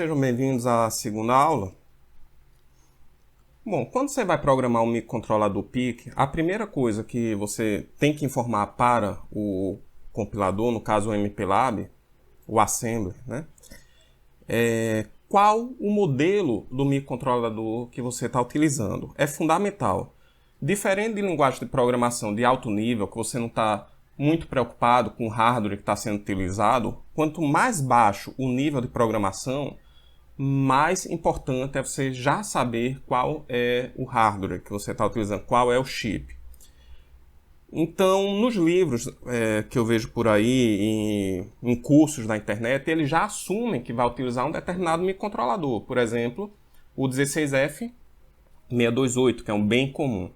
sejam bem-vindos à segunda aula. Bom, quando você vai programar um microcontrolador PIC, a primeira coisa que você tem que informar para o compilador, no caso o MPLAB, o Assembly, né, é qual o modelo do microcontrolador que você está utilizando. É fundamental. Diferente de linguagem de programação de alto nível, que você não está muito preocupado com o hardware que está sendo utilizado, quanto mais baixo o nível de programação, mais importante é você já saber qual é o hardware que você está utilizando, qual é o chip. Então, nos livros que eu vejo por aí, em cursos na internet, eles já assumem que vai utilizar um determinado microcontrolador. Por exemplo, o 16F628, que é um bem comum.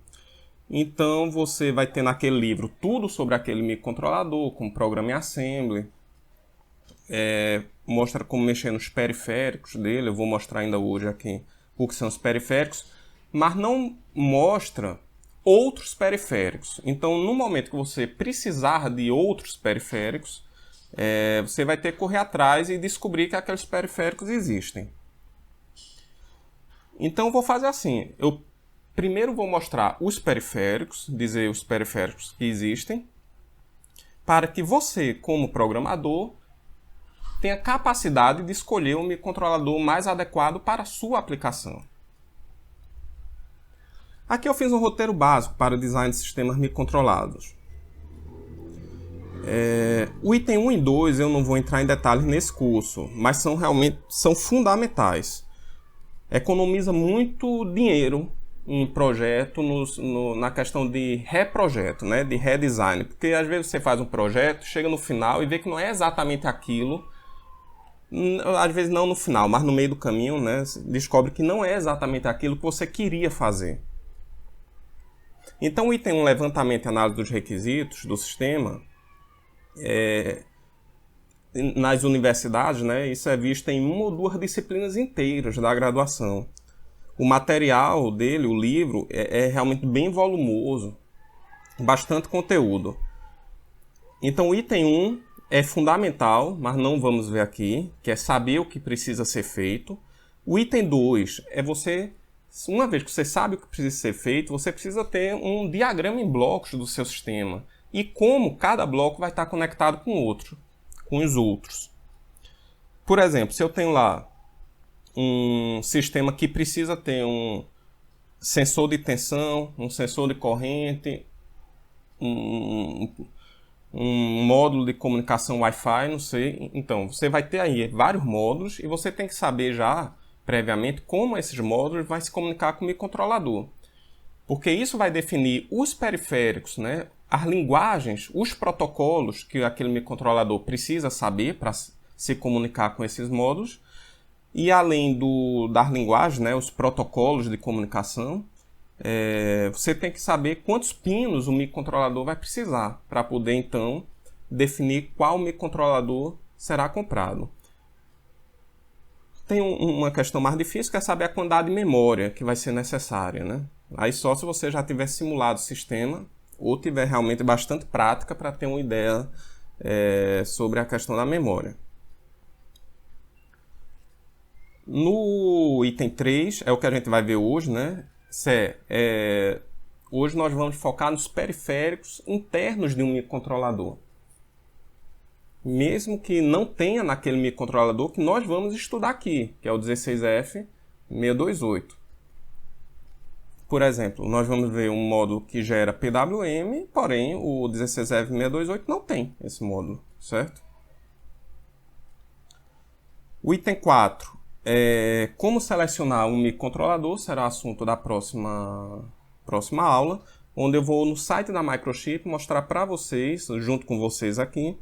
Então, você vai ter naquele livro tudo sobre aquele microcontrolador, como programa em Assembly, mostra como mexer nos periféricos dele. Eu vou mostrar ainda hoje aqui o que são os periféricos, mas não mostra outros periféricos. Então, no momento que você precisar de outros periféricos, você vai ter que correr atrás e descobrir que aqueles periféricos existem. Então, eu vou fazer assim. Eu primeiro vou mostrar os periféricos, dizer os periféricos que existem, para que você, como programador, tenha capacidade de escolher o microcontrolador mais adequado para a sua aplicação. Aqui eu fiz um roteiro básico para o design de sistemas microcontrolados. O item 1 e 2 eu não vou entrar em detalhes nesse curso, mas são fundamentais. Economiza muito dinheiro em projeto na questão de reprojeto, né, de redesign, porque às vezes você faz um projeto, chega no final e vê que não é exatamente aquilo. Às vezes não no final, mas no meio do caminho, né, descobre que não é exatamente aquilo que você queria fazer. Então o item 1, levantamento e análise dos requisitos do sistema, nas universidades, né, isso é visto em uma ou duas disciplinas inteiras da graduação. O material dele, o livro, é realmente bem volumoso, bastante conteúdo. Então o item 1 é fundamental, mas não vamos ver aqui, que é saber o que precisa ser feito. O item 2 é você, uma vez que você sabe o que precisa ser feito, você precisa ter um diagrama em blocos do seu sistema e como cada bloco vai estar conectado com os outros. Por exemplo, se eu tenho lá um sistema que precisa ter um sensor de tensão, um sensor de corrente, um módulo de comunicação Wi-Fi, não sei. Então, você vai ter aí vários módulos e você tem que saber já, previamente, como esses módulos vão se comunicar com o microcontrolador. Porque isso vai definir os periféricos, né, as linguagens, os protocolos que aquele microcontrolador precisa saber para se comunicar com esses módulos. E além das linguagens, né, os protocolos de comunicação, você tem que saber quantos pinos o microcontrolador vai precisar para poder, então, definir qual microcontrolador será comprado. Tem uma questão mais difícil, que é saber a quantidade de memória que vai ser necessária, né? Aí só se você já tiver simulado o sistema ou tiver realmente bastante prática para ter uma ideia sobre a questão da memória. No item 3, é o que a gente vai ver hoje, né? Hoje nós vamos focar nos periféricos internos de um microcontrolador. Mesmo que não tenha naquele microcontrolador que nós vamos estudar aqui, que é o 16F628. Por exemplo, nós vamos ver um módulo que gera PWM, porém o 16F628 não tem esse módulo, certo? O item 4. Como selecionar um microcontrolador será assunto da próxima aula, onde eu vou no site da Microchip mostrar para vocês, junto com vocês aqui,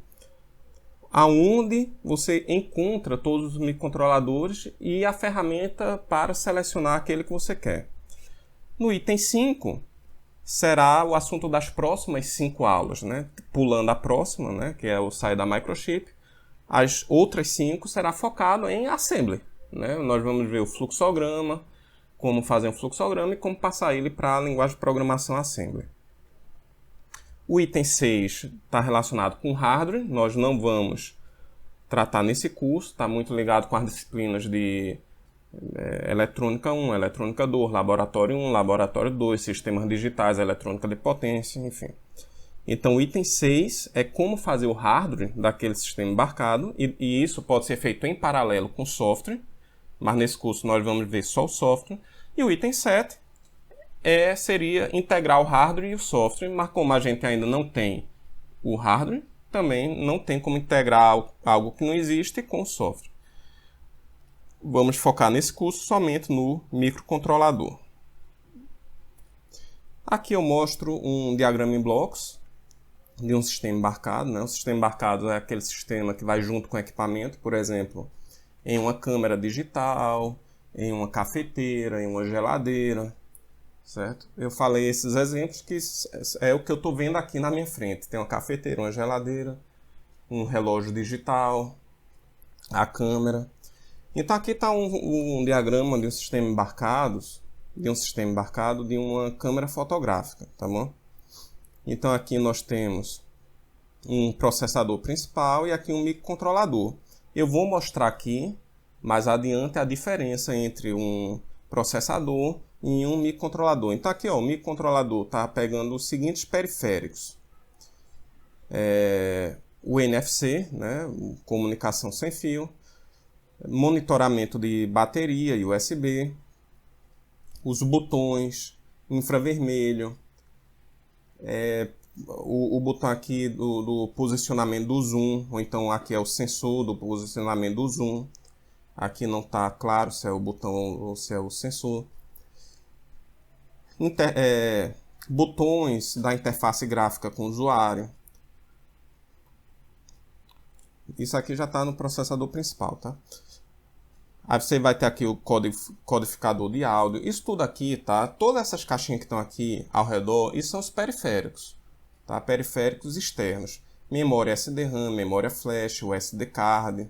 aonde você encontra todos os microcontroladores e a ferramenta para selecionar aquele que você quer. No item 5 será o assunto das próximas 5 aulas, né? Pulando a próxima, né? Que é o site da Microchip. As outras 5 será focado em Assembly. Né? Nós vamos ver o fluxograma, como fazer um fluxograma e como passar ele para a linguagem de programação Assembly. O item 6 está relacionado com hardware. Nós não vamos tratar nesse curso, está muito ligado com as disciplinas de eletrônica 1, eletrônica 2, laboratório 1, laboratório 2, sistemas digitais, eletrônica de potência, enfim. Então, o item 6 é como fazer o hardware daquele sistema embarcado, e isso pode ser feito em paralelo com o software, mas nesse curso nós vamos ver só o software. E o item 7 seria integrar o hardware e o software, mas como a gente ainda não tem o hardware, também não tem como integrar algo que não existe com o software. Vamos focar nesse curso somente no microcontrolador. Aqui eu mostro um diagrama em blocos de um sistema embarcado, né? O sistema embarcado é aquele sistema que vai junto com o equipamento, por exemplo, em uma câmera digital, em uma cafeteira, em uma geladeira, certo? Eu falei esses exemplos que é o que eu estou vendo aqui na minha frente. Tem uma cafeteira, uma geladeira, um relógio digital, a câmera. Então aqui está um diagrama de um sistema embarcado, de uma câmera fotográfica, tá bom? Então aqui nós temos um processador principal e aqui um microcontrolador. Eu vou mostrar aqui mais adiante a diferença entre um processador e um microcontrolador. Então aqui ó, o microcontrolador está pegando os seguintes periféricos. O NFC, né, comunicação sem fio, monitoramento de bateria e USB, os botões, infravermelho, o botão aqui do posicionamento do zoom, ou então aqui é o sensor do posicionamento do zoom. Aqui não está claro se é o botão ou se é o sensor. Botões da interface gráfica com o usuário. Isso aqui já está no processador principal, tá? Aí você vai ter aqui o codificador de áudio. Isso tudo aqui, tá? Todas essas caixinhas que estão aqui ao redor, isso são os periféricos, tá? Periféricos externos. Memória SD-RAM, memória flash, o SD card,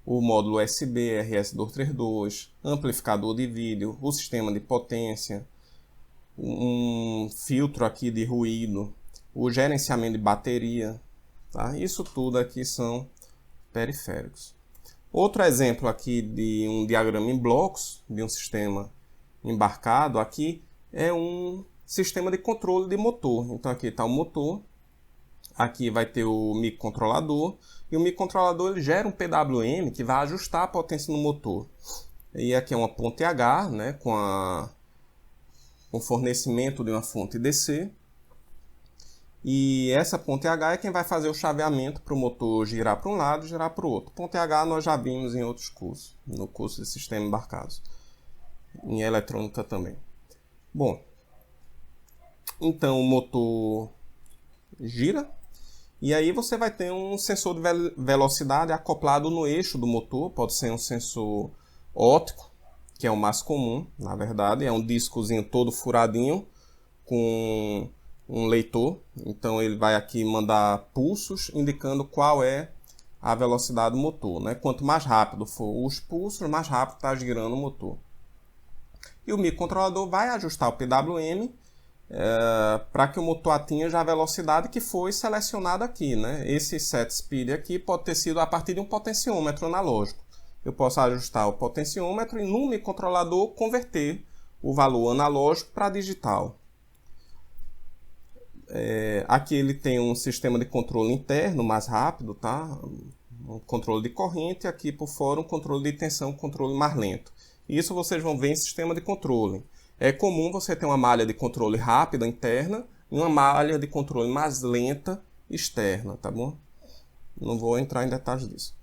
o módulo USB RS232, amplificador de vídeo, o sistema de potência, um filtro aqui de ruído, o gerenciamento de bateria, tá? Isso tudo aqui são periféricos. Outro exemplo aqui de um diagrama em blocos de um sistema embarcado aqui é um sistema de controle de motor. Então aqui está o motor, aqui vai ter o microcontrolador e o microcontrolador ele gera um PWM que vai ajustar a potência no motor. E aqui é uma ponte H, né, com o fornecimento de uma fonte DC. E essa ponte H é quem vai fazer o chaveamento para o motor girar para um lado e girar para o outro. Ponte H nós já vimos em outros cursos, no curso de sistema embarcados, em eletrônica também. Bom, então o motor gira e aí você vai ter um sensor de velocidade acoplado no eixo do motor. Pode ser um sensor óptico, que é o mais comum, na verdade. É um discozinho todo furadinho com um leitor, então ele vai aqui mandar pulsos indicando qual é a velocidade do motor, né? Quanto mais rápido for os pulsos, mais rápido está girando o motor. E o microcontrolador vai ajustar o PWM para que o motor atinja a velocidade que foi selecionada aqui, né? Esse set speed aqui pode ter sido a partir de um potenciômetro analógico. Eu posso ajustar o potenciômetro e no microcontrolador converter o valor analógico para digital. Aqui ele tem um sistema de controle interno mais rápido, tá? Um controle de corrente, aqui por fora um controle de tensão, um controle mais lento. Isso vocês vão ver em sistema de controle. É comum você ter uma malha de controle rápida interna e uma malha de controle mais lenta externa, tá bom? Não vou entrar em detalhes disso.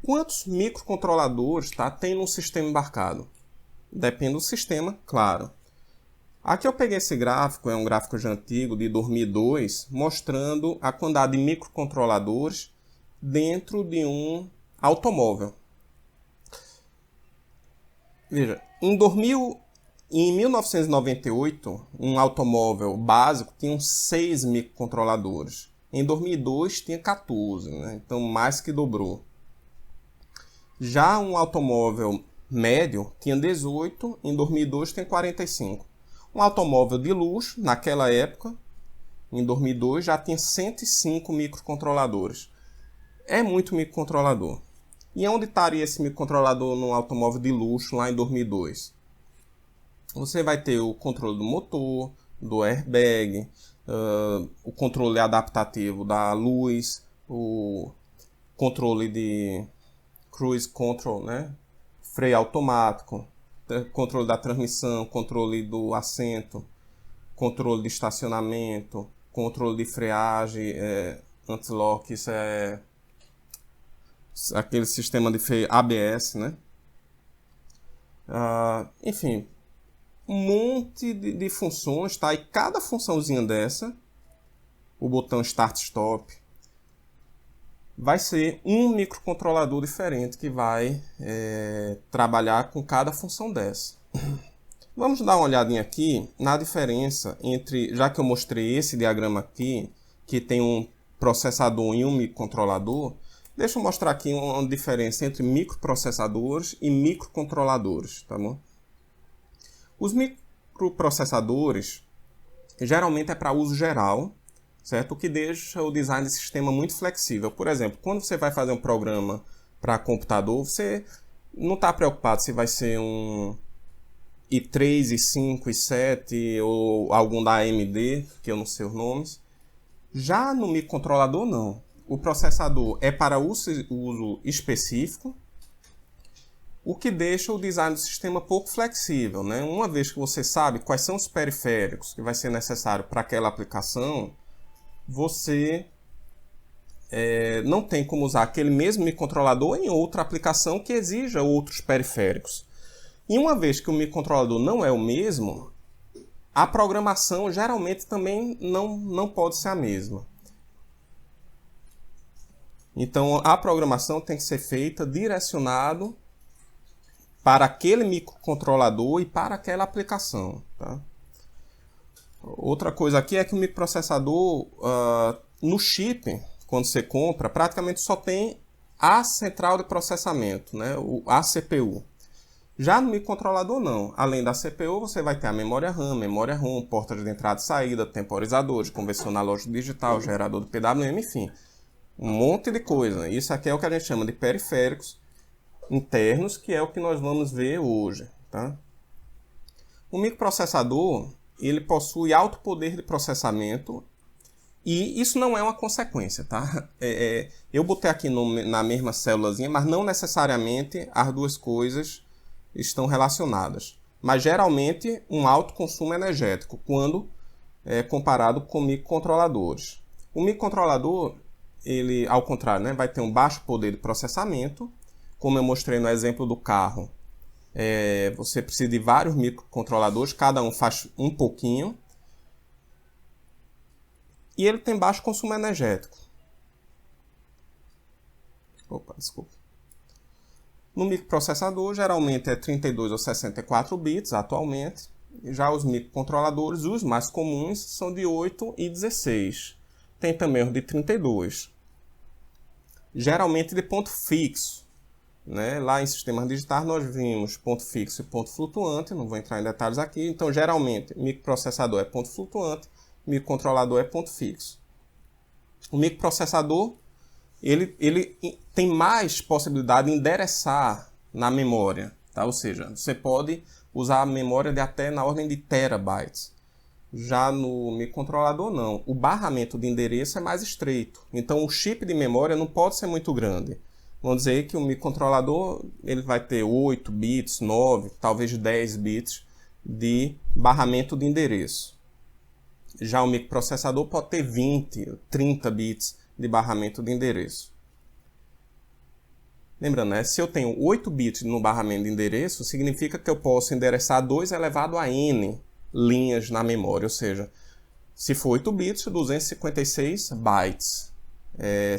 Quantos microcontroladores, tá, tem no sistema embarcado? Depende do sistema, claro. Aqui eu peguei esse gráfico, é um gráfico já antigo, de 2002, mostrando a quantidade de microcontroladores dentro de um automóvel. Veja, em 1998, um automóvel básico tinha 6 microcontroladores. Em 2002 tinha 14, né? Então mais que dobrou. Já um automóvel médio tinha 18, em 2002 tem 45. Um automóvel de luxo, naquela época, em 2002 já tinha 105 microcontroladores. É muito microcontrolador. E onde estaria esse microcontrolador no automóvel de luxo lá em 2002? Você vai ter o controle do motor, do airbag, o controle adaptativo da luz, o controle de cruise control, né? Freio automático, controle da transmissão, controle do assento, controle de estacionamento, controle de freagem, anti-lock, isso é aquele sistema de freio ABS, né? Enfim, um monte de funções, tá? E cada funçãozinha dessa, o botão Start-Stop, vai ser um microcontrolador diferente que vai trabalhar com cada função dessa. Vamos dar uma olhadinha aqui na diferença entre, já que eu mostrei esse diagrama aqui, que tem um processador e um microcontrolador, deixa eu mostrar aqui uma diferença entre microprocessadores e microcontroladores, tá bom? Os microprocessadores geralmente é para uso geral, certo? O que deixa o design de sistema muito flexível. Por exemplo, quando você vai fazer um programa para computador, você não está preocupado se vai ser um i3, i5, i7 ou algum da AMD, que eu não sei os nomes. Já no microcontrolador, não. O processador é para uso específico, o que deixa o design do sistema pouco flexível, né? Uma vez que você sabe quais são os periféricos que vai ser necessário para aquela aplicação, você não tem como usar aquele mesmo microcontrolador em outra aplicação que exija outros periféricos. E uma vez que o microcontrolador não é o mesmo, a programação geralmente também não pode ser a mesma. Então, a programação tem que ser feita direcionado para aquele microcontrolador e para aquela aplicação, tá? Outra coisa aqui é que o microprocessador, no chip, quando você compra, praticamente só tem a central de processamento, né? A CPU. Já no microcontrolador não. Além da CPU, você vai ter a memória RAM, memória ROM, portas de entrada e saída, temporizadores, conversor analógico digital, gerador de PWM, enfim. Um monte de coisa. Isso aqui é o que a gente chama de periféricos internos, que é o que nós vamos ver hoje, tá? O microprocessador, ele possui alto poder de processamento e isso não é uma consequência, tá? Eu botei aqui na mesma célulazinha, mas não necessariamente as duas coisas estão relacionadas. Mas geralmente um alto consumo energético quando comparado com microcontroladores. O microcontrolador, ele, ao contrário, né, vai ter um baixo poder de processamento. Como eu mostrei no exemplo do carro, você precisa de vários microcontroladores, cada um faz um pouquinho. E ele tem baixo consumo energético. Opa, desculpa. No microprocessador, geralmente é 32 ou 64 bits atualmente. Já os microcontroladores, os mais comuns, são de 8 e 16. Tem também os de 32. Geralmente de ponto fixo, né? Lá em sistemas digitais nós vimos ponto fixo e ponto flutuante, não vou entrar em detalhes aqui. Então, geralmente, microprocessador é ponto flutuante, microcontrolador é ponto fixo. O microprocessador ele tem mais possibilidade de endereçar na memória, tá? Ou seja, você pode usar a memória de até na ordem de terabytes. Já no microcontrolador não. O barramento de endereço é mais estreito. Então o chip de memória não pode ser muito grande. Vamos dizer que o microcontrolador ele vai ter 8 bits, 9, talvez 10 bits de barramento de endereço. Já o microprocessador pode ter 20, 30 bits de barramento de endereço. Lembrando, né? Se eu tenho 8 bits no barramento de endereço, significa que eu posso endereçar 2 elevado a n linhas na memória, ou seja, se for 8 bits, 256 bytes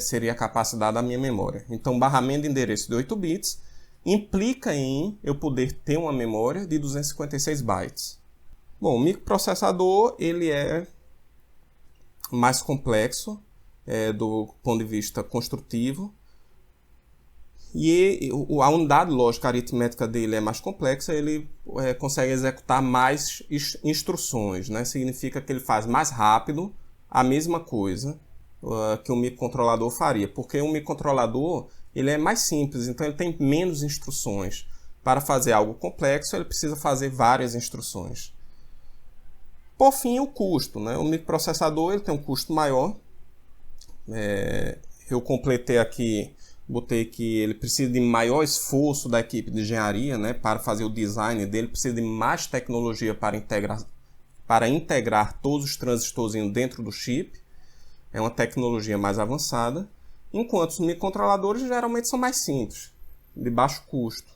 seria a capacidade da minha memória. Então, barramento de endereço de 8 bits implica em eu poder ter uma memória de 256 bytes. Bom, o microprocessador ele é mais complexo do ponto de vista construtivo, e a unidade lógica aritmética dele é mais complexa, ele consegue executar mais instruções, né? Significa que ele faz mais rápido a mesma coisa que o microcontrolador faria, porque o microcontrolador ele é mais simples, então ele tem menos instruções. Para fazer algo complexo, ele precisa fazer várias instruções. Por fim, o custo, né? O microprocessador ele tem um custo maior. Eu completei aqui, botei que ele precisa de maior esforço da equipe de engenharia, né? Para fazer o design dele, precisa de mais tecnologia para integrar todos os transistorzinhos dentro do chip. É uma tecnologia mais avançada, enquanto os microcontroladores geralmente são mais simples, de baixo custo.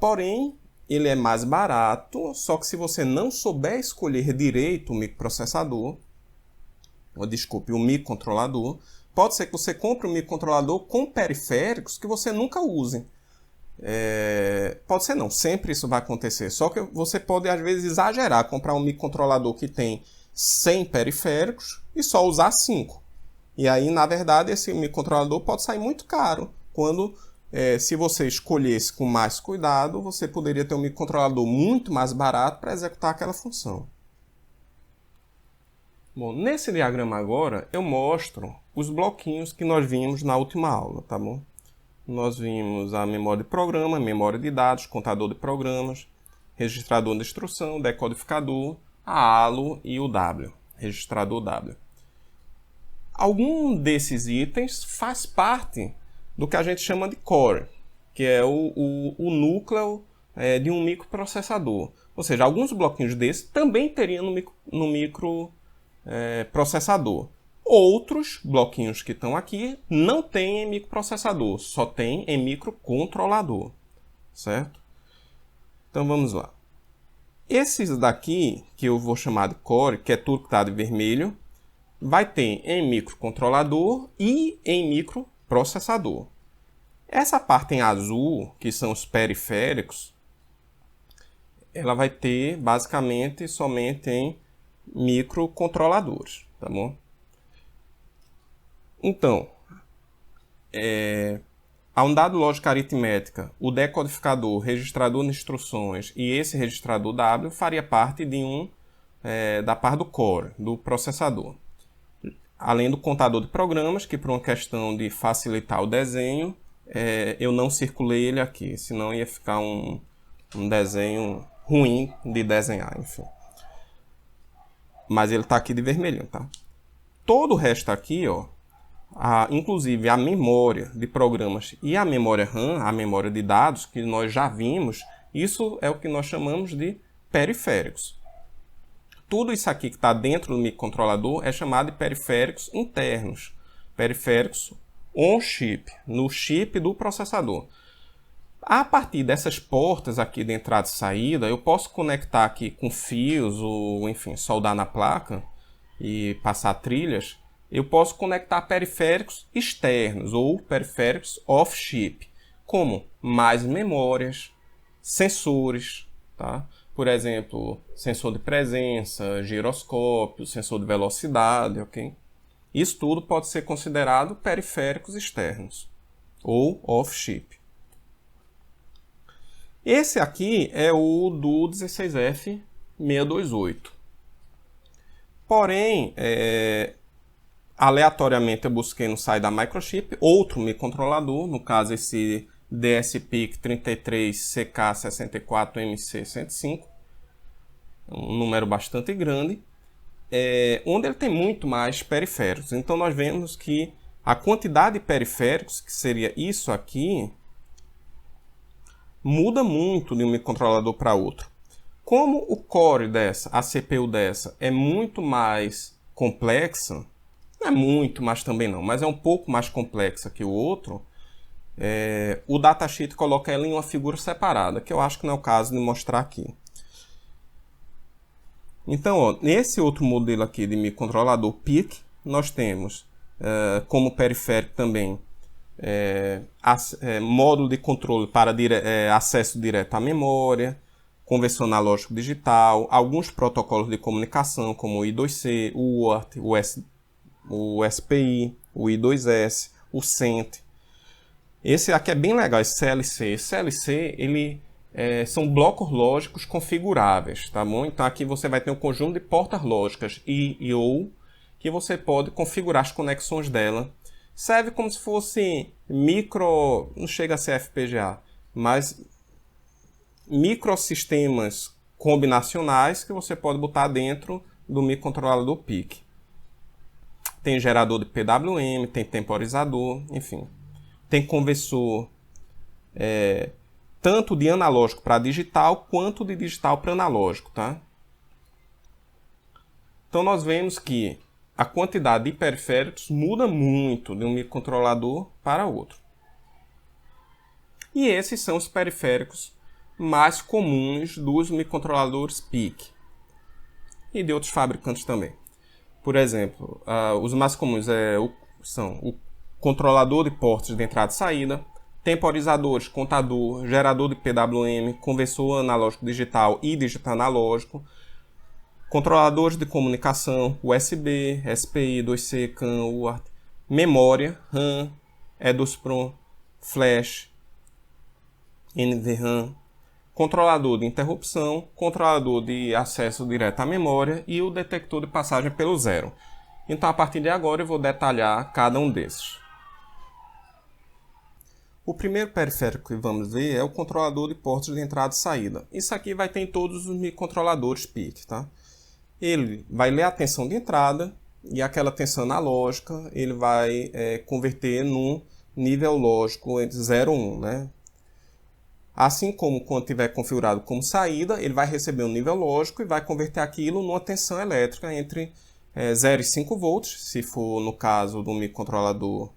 Porém, ele é mais barato, só que se você não souber escolher direito o microprocessador, o microcontrolador, pode ser que você compre um microcontrolador com periféricos que você nunca use. Pode ser não, sempre isso vai acontecer, só que você pode às vezes exagerar, comprar um microcontrolador que tem 100 periféricos e só usar 5. E aí, na verdade, esse microcontrolador pode sair muito caro, quando se você escolhesse com mais cuidado, você poderia ter um microcontrolador muito mais barato para executar aquela função. Bom, nesse diagrama agora, eu mostro os bloquinhos que nós vimos na última aula, tá bom? Nós vimos a memória de programa, memória de dados, contador de programas, registrador de instrução, decodificador, a ALO e o W, registrador W. Algum desses itens faz parte do que a gente chama de core, que é o núcleo de um microprocessador. Ou seja, alguns bloquinhos desses também teriam no microprocessador. Outros bloquinhos que estão aqui não têm em microprocessador, só tem em microcontrolador, certo? Então vamos lá. Esses daqui, que eu vou chamar de core, que é tudo que está de vermelho, vai ter em microcontrolador e em microprocessador. Essa parte em azul, que são os periféricos, ela vai ter basicamente somente em microcontroladores, tá bom? Então, a unidade lógica aritmética, o decodificador, o registrador de instruções e esse registrador W faria parte de da parte do core, do processador. Além do contador de programas, que por uma questão de facilitar o desenho, eu não circulei ele aqui, senão ia ficar um desenho ruim de desenhar, enfim. Mas ele está aqui de vermelho, tá? Todo o resto aqui, ó, inclusive a memória de programas e a memória RAM, a memória de dados, que nós já vimos, isso é o que nós chamamos de periféricos. Tudo isso aqui que está dentro do microcontrolador é chamado de periféricos internos. Periféricos on-chip, no chip do processador. A partir dessas portas aqui de entrada e saída, eu posso conectar aqui com fios ou, enfim, soldar na placa e passar trilhas. Eu posso conectar periféricos externos ou periféricos off-chip, como mais memórias, sensores, tá? Por exemplo, sensor de presença, giroscópio, sensor de velocidade, ok? Isso tudo pode ser considerado periféricos externos ou off-chip. Esse aqui é o do 16F628. Porém, aleatoriamente eu busquei no site da Microchip outro microcontrolador, no caso esse DSPIC 33CK64MC105, um número bastante grande, onde ele tem muito mais periféricos. Então nós vemos que a quantidade de periféricos, que seria isso aqui, muda muito de um microcontrolador para outro. Como o core dessa, a CPU dessa, é muito mais complexa, não é muito, mas também não, mas é um pouco mais complexa que o outro, o datasheet coloca ela em uma figura separada, que eu acho que não é o caso de mostrar aqui. Então, ó, nesse outro modelo aqui de microcontrolador PIC, nós temos como periférico também módulo de controle para acesso direto à memória, conversor analógico digital, alguns protocolos de comunicação como o I2C, o UART, o SPI, o I2S, o CENT. Esse aqui é bem legal, esse CLC. Esse CLC ele são blocos lógicos configuráveis, tá bom? Então aqui você vai ter um conjunto de portas lógicas e ou que você pode configurar as conexões dela. Serve como se fosse não chega a ser FPGA, mas microsistemas combinacionais que você pode botar dentro do microcontrolador PIC. Tem gerador de PWM, tem temporizador, enfim. Tem conversor tanto de analógico para digital, quanto de digital para analógico, tá? Então nós vemos que a quantidade de periféricos muda muito de um microcontrolador para outro. E esses são os periféricos mais comuns dos microcontroladores PIC e de outros fabricantes também. Por exemplo, os mais comuns são o controlador de portas de entrada e saída, temporizadores, contador, gerador de PWM, conversor analógico digital e digital analógico, controladores de comunicação, USB, SPI, 2C, CAN, UART, memória, RAM, EDOSPROM, Flash, NVRAM, controlador de interrupção, controlador de acesso direto à memória e o detector de passagem pelo zero. Então, a partir de agora, eu vou detalhar cada um desses. O primeiro periférico que vamos ver é o controlador de portas de entrada e saída. Isso aqui vai ter em todos os microcontroladores PIC, tá? Ele vai ler a tensão de entrada e aquela tensão analógica ele vai converter num nível lógico entre 0 e 1, né? Assim como quando tiver configurado como saída, ele vai receber um nível lógico e vai converter aquilo numa tensão elétrica entre 0 e 5 volts, se for no caso do microcontrolador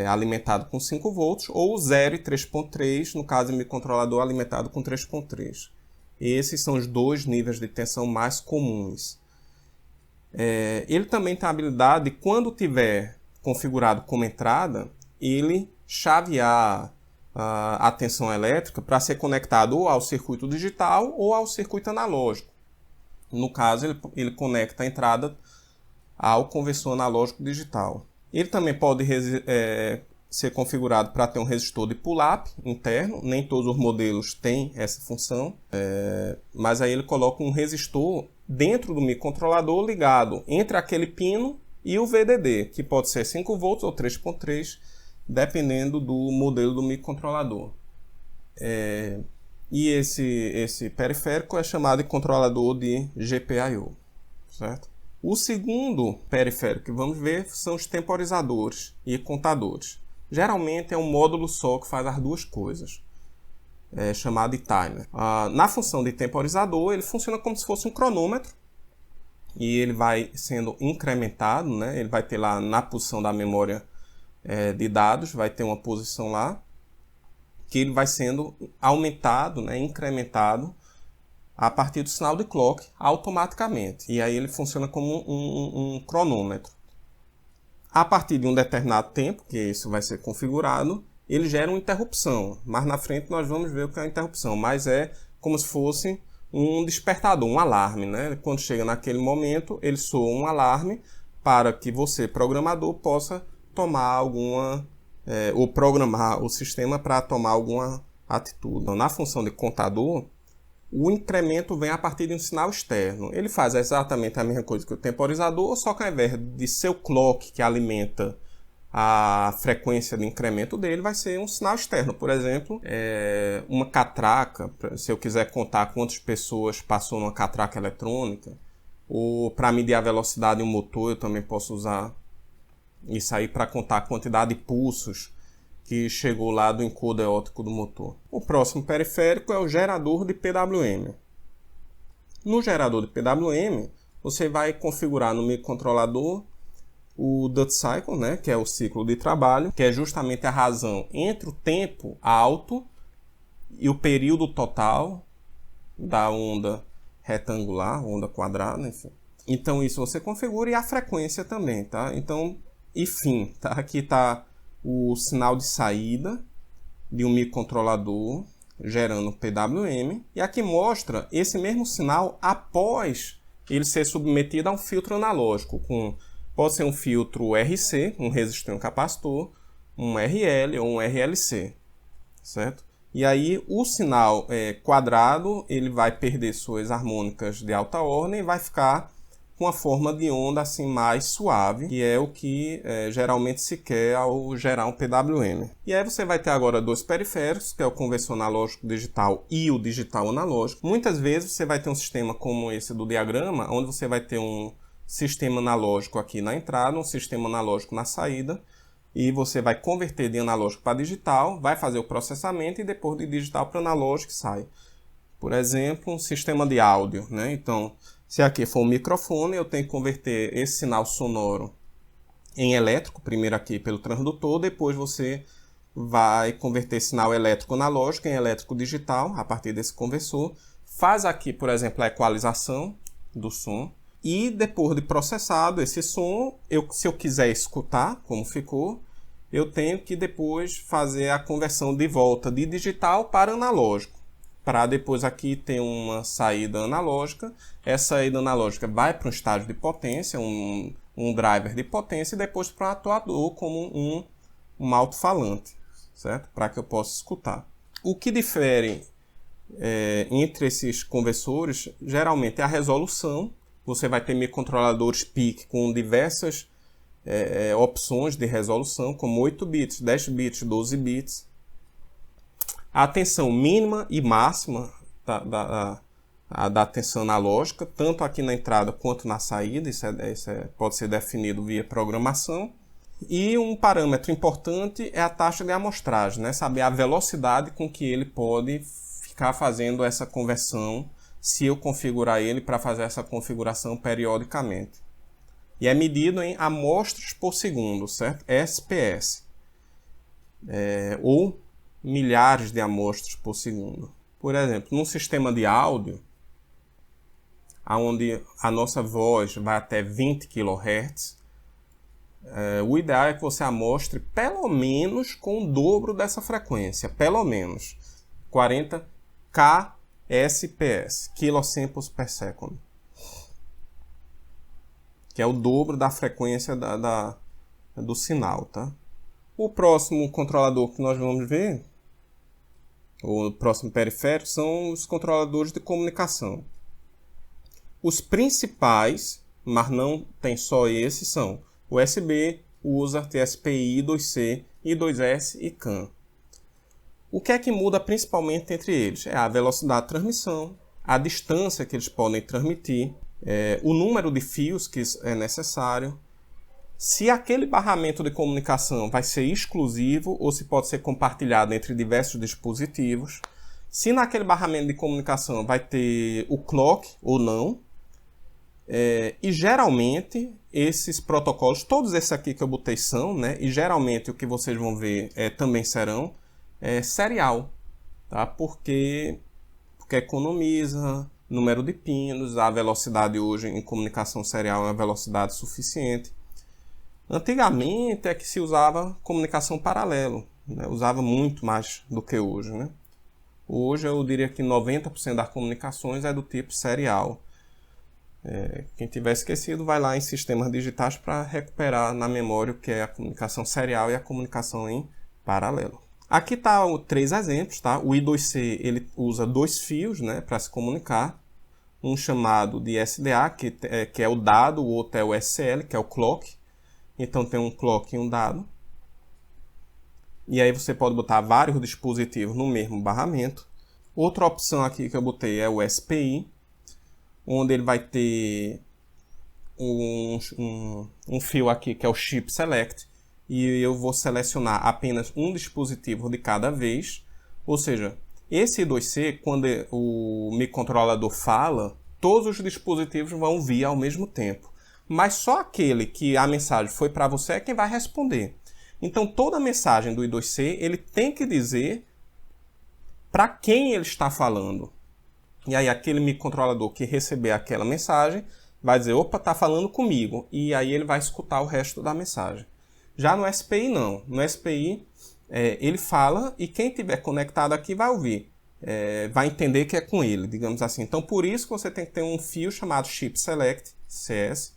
alimentado com 5 volts, ou 0 e 3.3, no caso do microcontrolador alimentado com 3.3. Esses são os dois níveis de tensão mais comuns. Ele também tem a habilidade de, quando tiver configurado como entrada, ele chavear a tensão elétrica para ser conectado ou ao circuito digital ou ao circuito analógico. No caso, ele conecta a entrada ao conversor analógico digital. Ele também pode ser configurado para ter um resistor de pull-up interno. Nem todos os modelos têm essa função, mas aí ele coloca um resistor dentro do microcontrolador ligado entre aquele pino e o VDD, que pode ser 5 volts ou 3.3, dependendo do modelo do microcontrolador. E esse periférico é chamado de controlador de GPIO, certo? O segundo periférico que vamos ver são os temporizadores e contadores. Geralmente é um módulo só que faz as duas coisas, chamado de timer. Na função de temporizador, ele funciona como se fosse um cronômetro e ele vai sendo incrementado, né? Ele vai ter lá na posição da memória de dados, vai ter uma posição lá que ele vai sendo aumentado, né? Incrementado a partir do sinal de clock automaticamente. E aí ele funciona como um cronômetro. A partir de um determinado tempo, que isso vai ser configurado, ele gera uma interrupção. Mais na frente nós vamos ver o que é a interrupção, mas é como se fosse um despertador, um alarme, né? Quando chega naquele momento, ele soa um alarme para que você, programador, possa tomar alguma, ou programar o sistema para tomar alguma atitude. Então, na função de contador, o incremento vem a partir de um sinal externo. Ele faz exatamente a mesma coisa que o temporizador, só que ao invés de ser o clock que alimenta a frequência de incremento dele, vai ser um sinal externo. Por exemplo, uma catraca, se eu quiser contar quantas pessoas passou numa catraca eletrônica, ou para medir a velocidade de um motor, eu também posso usar isso aí para contar a quantidade de pulsos que chegou lá do encoder óptico do motor. O próximo periférico é o gerador de PWM. No gerador de PWM, você vai configurar no microcontrolador o duty cycle, né, que é o ciclo de trabalho, que é justamente a razão entre o tempo alto e o período total da onda retangular, onda quadrada, enfim. Então isso você configura, e a frequência também, tá? Então, enfim, tá? Aqui está o sinal de saída de um microcontrolador gerando PWM, e aqui mostra esse mesmo sinal após ele ser submetido a um filtro analógico, pode ser um filtro RC, um resistor e um capacitor, um RL ou um RLC, certo? E aí o sinal quadrado ele vai perder suas harmônicas de alta ordem e vai ficar com a forma de onda assim mais suave, que é o que geralmente se quer ao gerar um PWM. E aí você vai ter agora dois periféricos, que é o conversor analógico digital e o digital analógico. Muitas vezes você vai ter um sistema como esse do diagrama, onde você vai ter um sistema analógico aqui na entrada, um sistema analógico na saída, e você vai converter de analógico para digital, vai fazer o processamento e depois de digital para analógico sai. Por exemplo, um sistema de áudio, né? Então, se aqui for um microfone, eu tenho que converter esse sinal sonoro em elétrico, primeiro aqui pelo transdutor, depois você vai converter sinal elétrico analógico em elétrico digital, a partir desse conversor. Faz aqui, por exemplo, a equalização do som. E depois de processado esse som, se eu quiser escutar como ficou, eu tenho que depois fazer a conversão de volta de digital para analógico. Para depois aqui ter uma saída analógica. Essa saída analógica vai para um estágio de potência, um driver de potência, e depois para um atuador como um alto-falante, certo? Para que eu possa escutar. O que difere entre esses conversores, geralmente é a resolução. Você vai ter microcontroladores PIC com diversas opções de resolução, como 8 bits, 10 bits, 12 bits. A tensão mínima e máxima da tensão analógica, tanto aqui na entrada quanto na saída, isso pode ser definido via programação. E um parâmetro importante é a taxa de amostragem, né? Saber a velocidade com que ele pode ficar fazendo essa conversão, se eu configurar ele para fazer essa configuração periodicamente. E é medido em amostras por segundo, certo? SPS. Ou milhares de amostras por segundo. Por exemplo, num sistema de áudio, onde a nossa voz vai até 20 kHz, o ideal é que você amostre pelo menos com o dobro dessa frequência, pelo menos 40 kSPS, kilosamples per second, que é o dobro da frequência do sinal, tá? O próximo controlador que nós vamos ver, o próximo periférico, são os controladores de comunicação. Os principais, mas não tem só esses, são USB, USART, SPI, I2C, I2S e CAN. O que é que muda principalmente entre eles? É a velocidade de transmissão, a distância que eles podem transmitir, o número de fios que é necessário, se aquele barramento de comunicação vai ser exclusivo ou se pode ser compartilhado entre diversos dispositivos, se naquele barramento de comunicação vai ter o clock ou não, e geralmente esses protocolos, todos esses aqui que eu botei são, né, e geralmente o que vocês vão ver também serão, serial, tá? Porque economiza número de pinos, a velocidade hoje em comunicação serial é uma velocidade suficiente. Antigamente é que se usava comunicação paralelo, né? Usava muito mais do que hoje, né? Hoje eu diria que 90% das comunicações é do tipo serial. Quem tiver esquecido vai lá em sistemas digitais para recuperar na memória o que é a comunicação serial e a comunicação em paralelo. Aqui tá três exemplos, tá? O I2C ele usa dois fios, né, para se comunicar. Um chamado de SDA, que é o dado, o outro é o SL, que é o clock. Então tem um clock e um dado. E aí você pode botar vários dispositivos no mesmo barramento. Outra opção aqui que eu botei é o SPI, onde ele vai ter um fio aqui que é o Chip Select. E eu vou selecionar apenas um dispositivo de cada vez. Ou seja, esse I2C, quando o microcontrolador fala, todos os dispositivos vão vir ao mesmo tempo. Mas só aquele que a mensagem foi para você é quem vai responder. Então, toda a mensagem do I2C, ele tem que dizer para quem ele está falando. E aí, aquele microcontrolador que receber aquela mensagem vai dizer, opa, está falando comigo. E aí, ele vai escutar o resto da mensagem. Já no SPI, não. No SPI, ele fala e quem estiver conectado aqui vai ouvir. Vai entender que é com ele, digamos assim. Então, por isso que você tem que ter um fio chamado Chip Select, CS,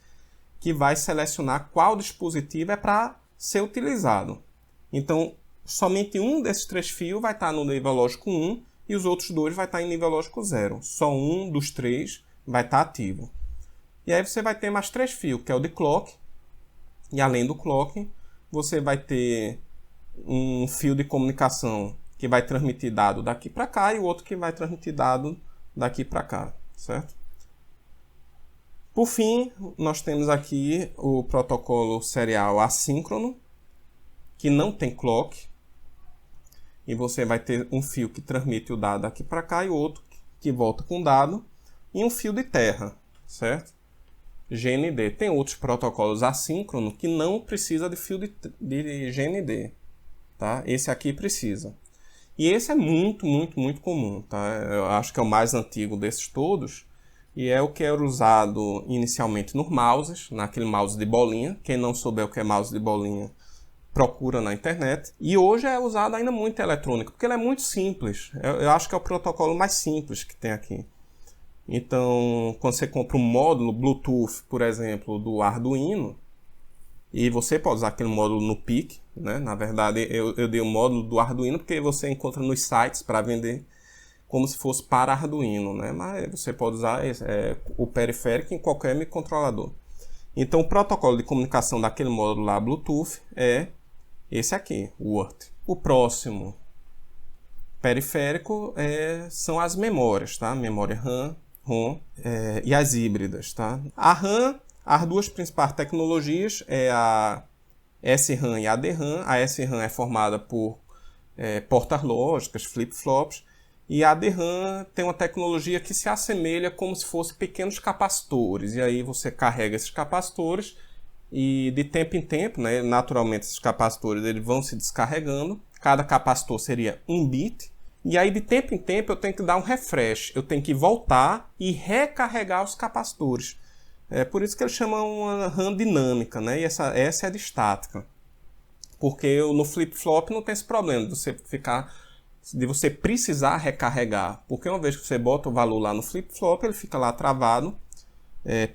que vai selecionar qual dispositivo é para ser utilizado. Então, somente um desses 3 fios vai estar no nível lógico 1 e os outros 2 vai estar em nível lógico 0. Só um dos 3 vai estar ativo. E aí você vai ter mais 3 fios, que é o de clock. E além do clock, você vai ter um fio de comunicação que vai transmitir dado daqui para cá e o outro que vai transmitir dado daqui para cá, certo? Por fim, nós temos aqui o protocolo serial assíncrono, que não tem clock. E você vai ter um fio que transmite o dado aqui para cá e outro que volta com o dado. E um fio de terra, certo? GND. Tem outros protocolos assíncronos que não precisa de fio de GND. Tá? Esse aqui precisa. E esse é muito comum. Tá? Eu acho que é o mais antigo desses todos. E é o que era usado inicialmente nos mouses, naquele mouse de bolinha. Quem não souber o que é mouse de bolinha, procura na internet. E hoje é usado ainda muito em eletrônica, porque ele é muito simples. Eu acho que é o protocolo mais simples que tem aqui. Então, quando você compra um módulo Bluetooth, por exemplo, do Arduino, e você pode usar aquele módulo no PIC, né? Na verdade, eu dei o módulo do Arduino porque você encontra nos sites para vender como se fosse para Arduino, né? Mas você pode usar o periférico em qualquer microcontrolador. Então, o protocolo de comunicação daquele módulo lá Bluetooth é esse aqui, o UART. O próximo periférico são as memórias, tá? Memória RAM, ROM e as híbridas, tá? A RAM, as duas principais tecnologias é a SRAM e a DRAM. A SRAM é formada por portas lógicas, flip-flops, e a DRAM tem uma tecnologia que se assemelha como se fosse pequenos capacitores. E aí você carrega esses capacitores e de tempo em tempo, né, naturalmente esses capacitores eles vão se descarregando. Cada capacitor seria 1 bit. E aí de tempo em tempo eu tenho que dar um refresh. Eu tenho que voltar e recarregar os capacitores. É por isso que eles chamam uma RAM dinâmica, né? E essa é de estática. Porque no flip-flop não tem esse problema de você precisar recarregar. Porque uma vez que você bota o valor lá no flip-flop, ele fica lá travado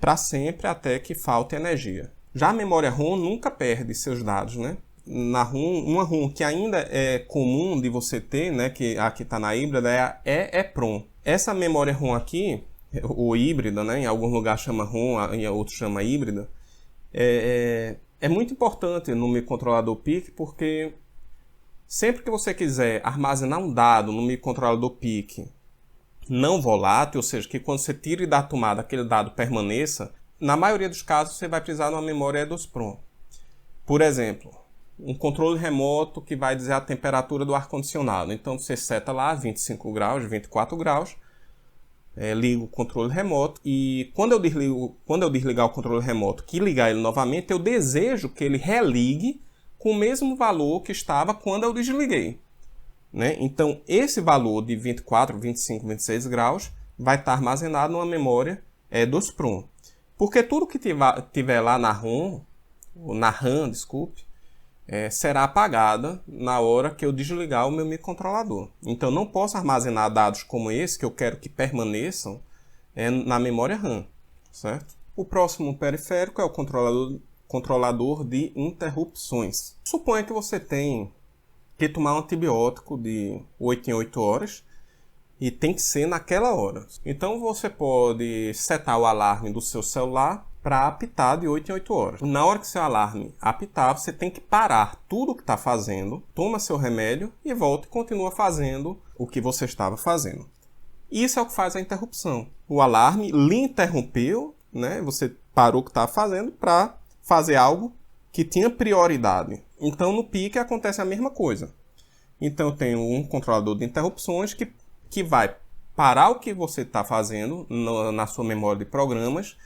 para sempre até que falte energia. Já a memória ROM nunca perde seus dados, né? Na ROM, uma ROM que ainda é comum de você ter, né? Que aqui está na híbrida, é a EEPROM. Essa memória ROM aqui, ou híbrida, né? Em alguns lugares chama ROM, em outros chama híbrida. É muito importante no microcontrolador PIC, porque sempre que você quiser armazenar um dado no microcontrolador PIC não volátil, ou seja, que quando você tire da tomada aquele dado permaneça, na maioria dos casos você vai precisar de uma memória EDOSPROM. Por exemplo, um controle remoto que vai dizer a temperatura do ar-condicionado. Então você seta lá 25 graus, 24 graus, liga o controle remoto e quando eu desligar o controle remoto, que ligar ele novamente, eu desejo que ele religue com o mesmo valor que estava quando eu desliguei, né? Então esse valor de 24, 25, 26 graus vai estar armazenado numa memória EDOSPROM. Porque tudo que tiver lá na ROM, ou na RAM, desculpe, será apagada na hora que eu desligar o meu microcontrolador. Então não posso armazenar dados como esse, que eu quero que permaneçam, na memória RAM, certo? O próximo periférico é o controlador de interrupções. Suponha que você tem que tomar um antibiótico de 8 em 8 horas e tem que ser naquela hora. Então você pode setar o alarme do seu celular para apitar de 8 em 8 horas. Na hora que seu alarme apitar, você tem que parar tudo o que está fazendo, toma seu remédio e volta e continua fazendo o que você estava fazendo. Isso é o que faz a interrupção. O alarme lhe interrompeu, né? Você parou o que estava fazendo para fazer algo que tinha prioridade. Então no PIC acontece a mesma coisa. Então eu tenho um controlador de interrupções que vai parar o que você está fazendo na sua memória de programas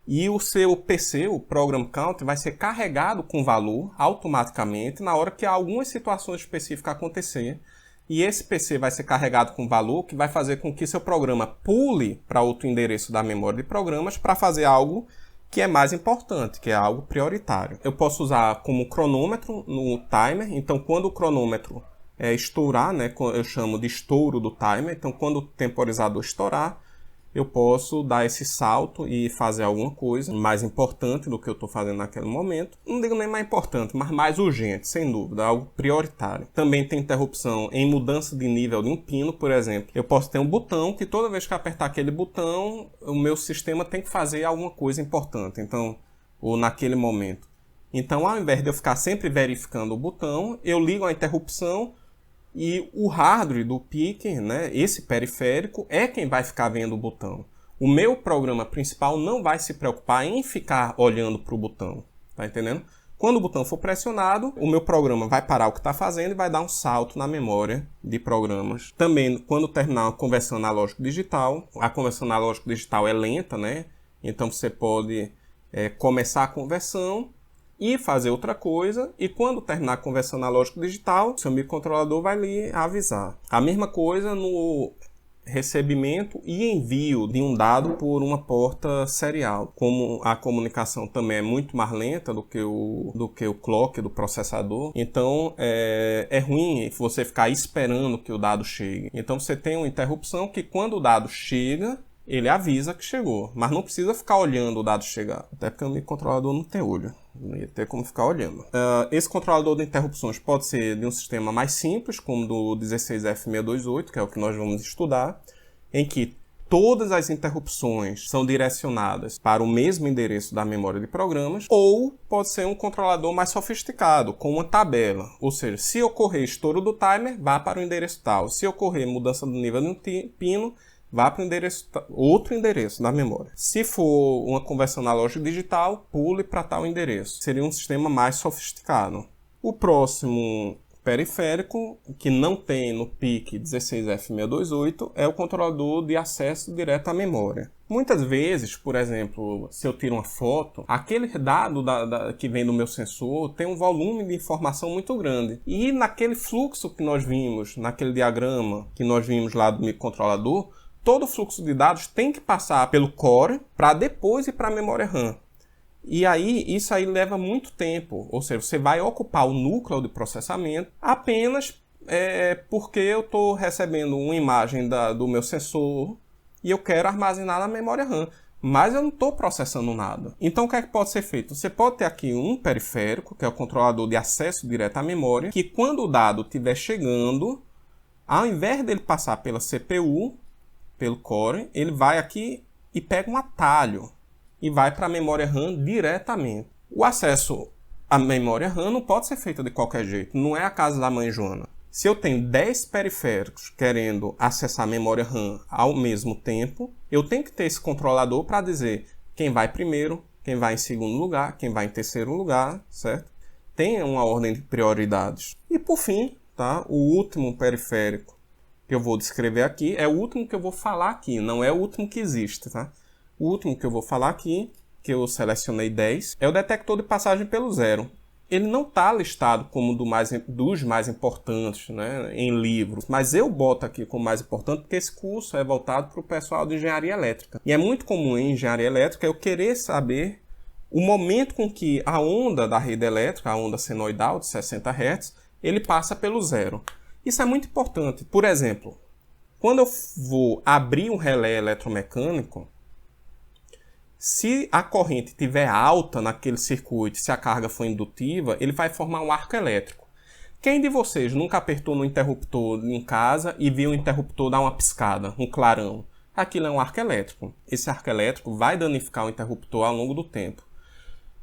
e o seu PC, o Program Count, vai ser carregado com valor automaticamente na hora que algumas situações específicas acontecer. E esse PC vai ser carregado com valor que vai fazer com que seu programa pule para outro endereço da memória de programas para fazer algo que é mais importante, que é algo prioritário. Eu posso usar como cronômetro no timer. Então, quando o cronômetro estourar, né, eu chamo de estouro do timer. Então, quando o temporizador estourar, eu posso dar esse salto e fazer alguma coisa mais importante do que eu estou fazendo naquele momento. Não digo nem mais importante, mas mais urgente, sem dúvida, algo prioritário. Também tem interrupção em mudança de nível de um pino, por exemplo. Eu posso ter um botão que toda vez que eu apertar aquele botão, o meu sistema tem que fazer alguma coisa importante, então, ou naquele momento. Então, ao invés de eu ficar sempre verificando o botão, eu ligo a interrupção e o hardware do PIC, né, esse periférico, é quem vai ficar vendo o botão. O meu programa principal não vai se preocupar em ficar olhando para o botão. Tá entendendo? Quando o botão for pressionado, o meu programa vai parar o que está fazendo e vai dar um salto na memória de programas. Também, quando terminar a conversão analógico-digital, a conversão analógico-digital é lenta, né? Então você pode começar a conversão e fazer outra coisa, e quando terminar a conversão analógico-digital, seu microcontrolador vai lhe avisar. A mesma coisa no recebimento e envio de um dado por uma porta serial. Como a comunicação também é muito mais lenta do que o clock do processador, então é ruim você ficar esperando que o dado chegue. Então você tem uma interrupção que quando o dado chega, ele avisa que chegou, mas não precisa ficar olhando o dado chegar, até porque o microcontrolador não tem olho, não ia ter como ficar olhando. Esse controlador de interrupções pode ser de um sistema mais simples, como do 16F628, que é o que nós vamos estudar, em que todas as interrupções são direcionadas para o mesmo endereço da memória de programas, ou pode ser um controlador mais sofisticado, com uma tabela, ou seja, se ocorrer estouro do timer, vá para o endereço tal, se ocorrer mudança do nível de um pino, vá para o endereço, outro endereço da memória. Se for uma conversão analógico-digital, pule para tal endereço. Seria um sistema mais sofisticado. O próximo periférico, que não tem no PIC 16F628, é o controlador de acesso direto à memória. Muitas vezes, por exemplo, se eu tiro uma foto, aquele dado que vem do meu sensor tem um volume de informação muito grande. E naquele fluxo que nós vimos, naquele diagrama que nós vimos lá do microcontrolador, todo o fluxo de dados tem que passar pelo core para depois ir para a memória RAM. E aí, isso aí leva muito tempo. Ou seja, você vai ocupar o núcleo de processamento apenas porque eu estou recebendo uma imagem do meu sensor e eu quero armazenar na memória RAM. Mas eu não estou processando nada. Então, o que é que pode ser feito? Você pode ter aqui um periférico, que é o controlador de acesso direto à memória, que quando o dado estiver chegando, ao invés dele passar pela CPU, pelo core, ele vai aqui e pega um atalho e vai para a memória RAM diretamente. O acesso à memória RAM não pode ser feito de qualquer jeito, não é a casa da mãe Joana. Se eu tenho 10 periféricos querendo acessar a memória RAM ao mesmo tempo, eu tenho que ter esse controlador para dizer quem vai primeiro, quem vai em segundo lugar, quem vai em terceiro lugar, certo? Tem uma ordem de prioridades. E por fim, tá? O último periférico que eu vou descrever aqui é o último que eu vou falar aqui, não é o último que existe, tá? O último que eu vou falar aqui, que eu selecionei 10, é o detector de passagem pelo zero. Ele não está listado como dos mais importantes, né, em livros, mas eu boto aqui como mais importante porque esse curso é voltado para o pessoal de engenharia elétrica. E é muito comum em engenharia elétrica eu querer saber o momento com que a onda da rede elétrica, a onda senoidal de 60 Hz, ele passa pelo zero. Isso é muito importante. Por exemplo, quando eu vou abrir um relé eletromecânico, se a corrente estiver alta naquele circuito, se a carga for indutiva, ele vai formar um arco elétrico. Quem de vocês nunca apertou no interruptor em casa e viu o interruptor dar uma piscada, um clarão? Aquilo é um arco elétrico. Esse arco elétrico vai danificar o interruptor ao longo do tempo.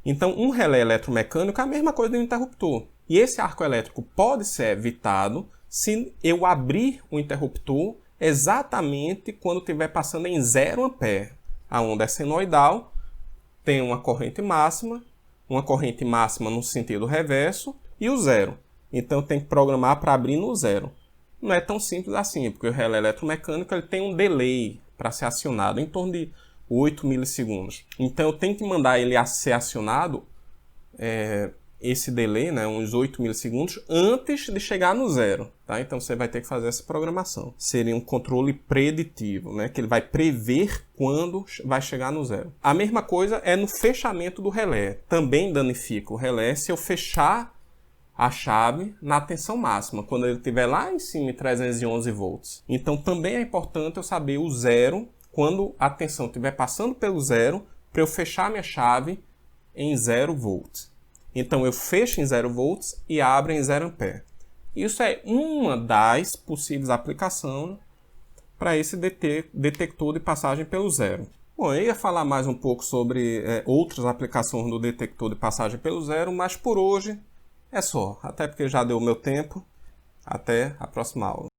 Então, um relé eletromecânico é a mesma coisa do interruptor. E esse arco elétrico pode ser evitado se eu abrir o interruptor exatamente quando estiver passando em 0 A. A onda é senoidal, tem uma corrente máxima no sentido reverso e o zero. Então eu tenho que programar para abrir no zero. Não é tão simples assim, porque o relé eletromecânico ele tem um delay para ser acionado, em torno de 8 milissegundos. Então eu tenho que mandar ele a ser acionado, esse delay, né, uns 8 milissegundos, antes de chegar no zero. Tá? Então você vai ter que fazer essa programação. Seria um controle preditivo, né, que ele vai prever quando vai chegar no zero. A mesma coisa é no fechamento do relé. Também danifica o relé se eu fechar a chave na tensão máxima, quando ele estiver lá em cima em 311 volts. Então também é importante eu saber o zero quando a tensão estiver passando pelo zero, para eu fechar minha chave em 0 volts. Então eu fecho em 0 volts e abro em 0 ampere. Isso é uma das possíveis aplicações para esse detector de passagem pelo zero. Bom, eu ia falar mais um pouco sobre outras aplicações do detector de passagem pelo zero, mas por hoje é só. Até porque já deu o meu tempo. Até a próxima aula.